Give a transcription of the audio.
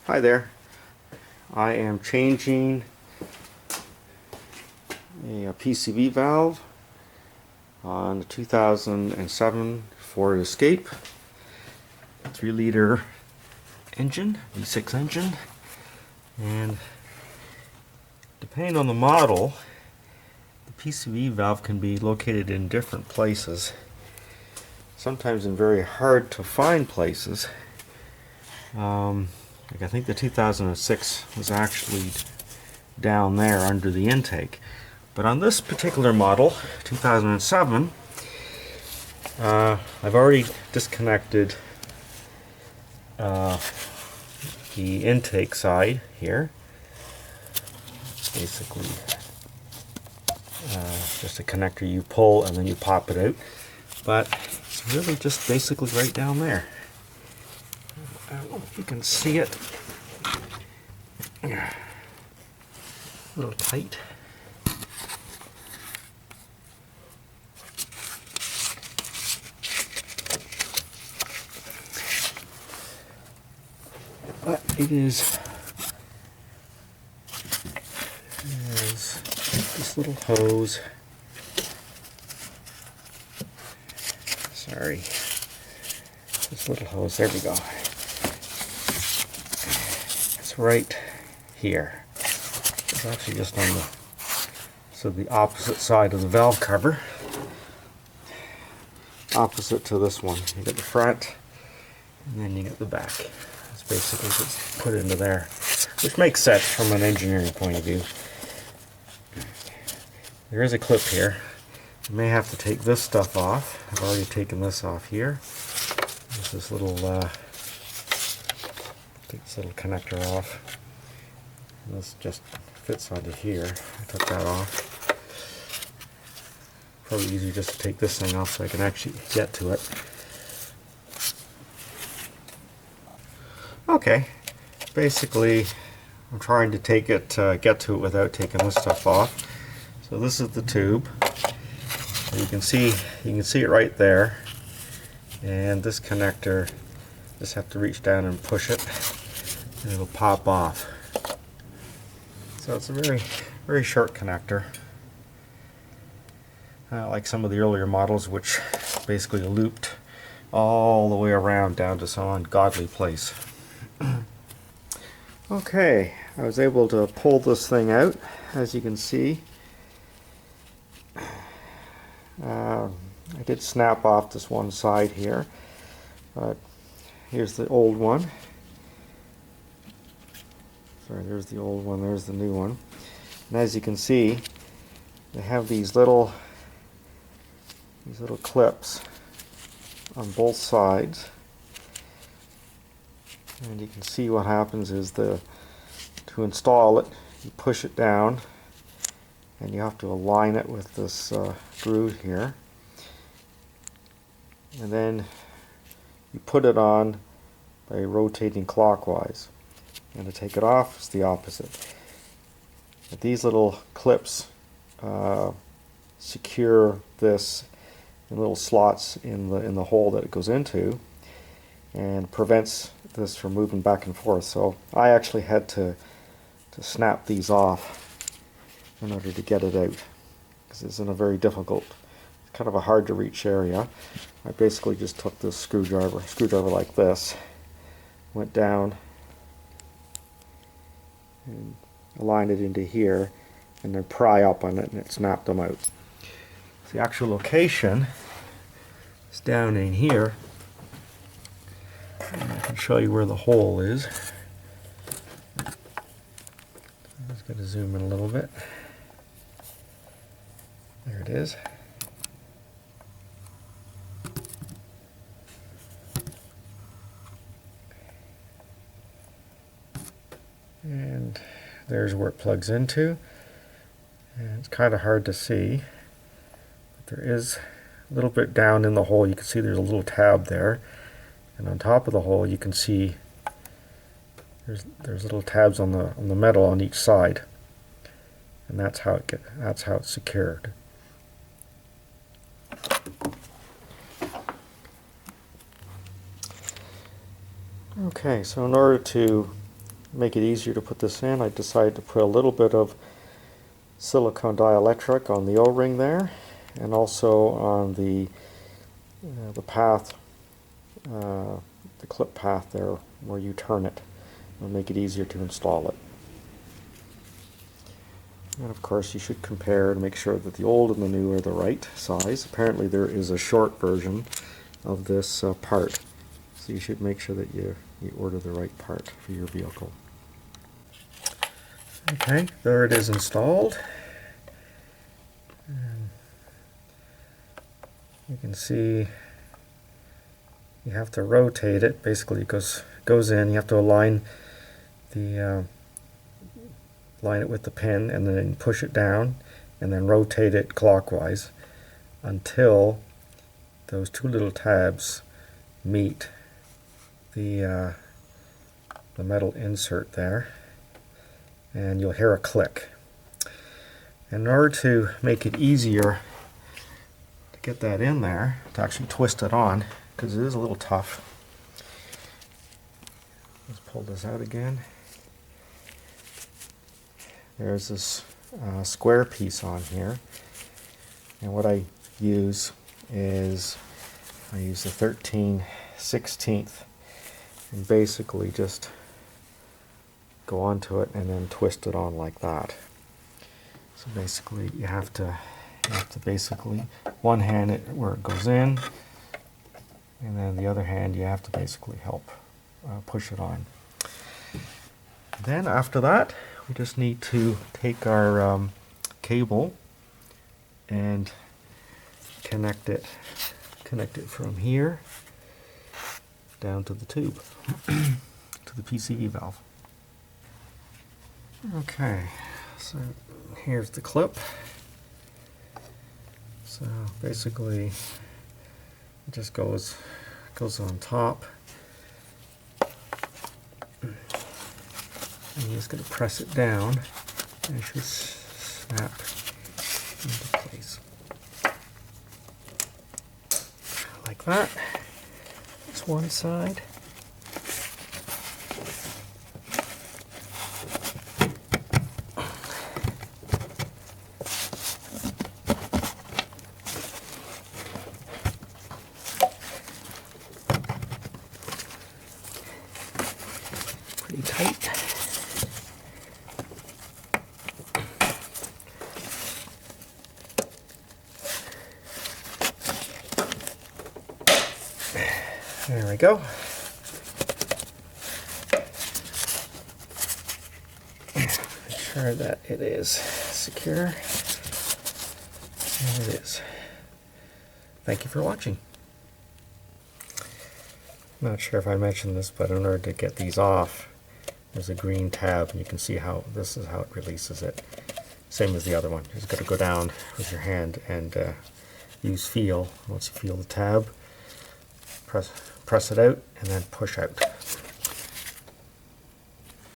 Hi there. I am changing a PCV valve on the 2007 Ford Escape 3-liter engine, V6 engine, and depending on the model, the PCV valve can be located in different places, sometimes in very hard to find places. Like I think the 2006 was actually down there under the intake. But on this particular model, 2007, I've already disconnected the intake side here. It's basically just a connector you pull and then you pop it out. But it's really just basically right down there. I don't know if you can see it. A little tight. But it is this little hose. Sorry. This little hose, there we go. It's right here. It's actually just on the opposite side of the valve cover. Opposite to this one. You get the front and then you get the back. It's basically just put into there, which makes sense from an engineering point of view. There is a clip here. You may have to take this stuff off. I've already taken this off here. There's this little take this little connector off. And this just fits onto here. I took that off. Probably easier just to take this thing off so I can actually get to it. Okay, basically I'm trying to take it, get to it without taking this stuff off. So this is the tube. You can see it right there. And this connector, just have to reach down and push it, and it'll pop off. So it's a very, very short connector. Like some of the earlier models, which basically looped all the way around down to some ungodly place. Okay, I was able to pull this thing out, as you can see. I did snap off this one side here, but here's the old one. Sorry, there's the old one, there's the new one. And as you can see, they have these little clips on both sides. And you can see what happens is to install it, you push it down, and you have to align it with this groove here. And then you put it on by rotating clockwise. And to take it off, it's the opposite. But these little clips secure this in little slots in the hole that it goes into, and prevents this from moving back and forth. So I actually had to snap these off in order to get it out, because it's in a very difficult, kind of a hard to reach area. I basically just took this screwdriver like this, went down and aligned it into here, and then pry up on it, and it snapped them out. The actual location is down in here. And I can show you where the hole is. I'm just going to zoom in a little bit. There it is. And there's where it plugs into. And it's kind of hard to see. But there is a little bit down in the hole. You can see there's a little tab there. And on top of the hole, you can see there's little tabs on the metal on each side, and that's how it's secured. Okay, so in order to make it easier to put this in, I decided to put a little bit of silicone dielectric on the O-ring there, and also on the path, the clip path there where you turn it. It'll make it easier to install it. And of course you should compare and make sure that the old and the new are the right size. Apparently there is a short version of this part, so you should make sure that you order the right part for your vehicle. Okay, there it is installed. And you can see you have to rotate it. Basically it goes in. You have to align it with the pin and then push it down and then rotate it clockwise until those two little tabs meet the metal insert there, and you'll hear a click. In order to make it easier to get that in there, to actually twist it on, because it is a little tough, let's pull this out again. There's this square piece on here, and what I use is I use the 13/16 and basically just go onto it and then twist it on like that. So basically you have to basically one hand it where it goes in, and then the other hand you have to basically help push it on. Then after that we just need to take our cable and connect it from here down to the tube, to the PCV valve. Okay, so here's the clip. So basically it just goes on top. And you're just going to press it down and it should snap into place. Like that. That's one side. Pretty tight. There we go. Make sure that it is secure. And it is. Thank you for watching. I'm not sure if I mentioned this, but in order to get these off, there's a green tab, and you can see how this is how it releases it. Same as the other one. You just got to go down with your hand and use feel. Once you feel the tab, press it out and then push out.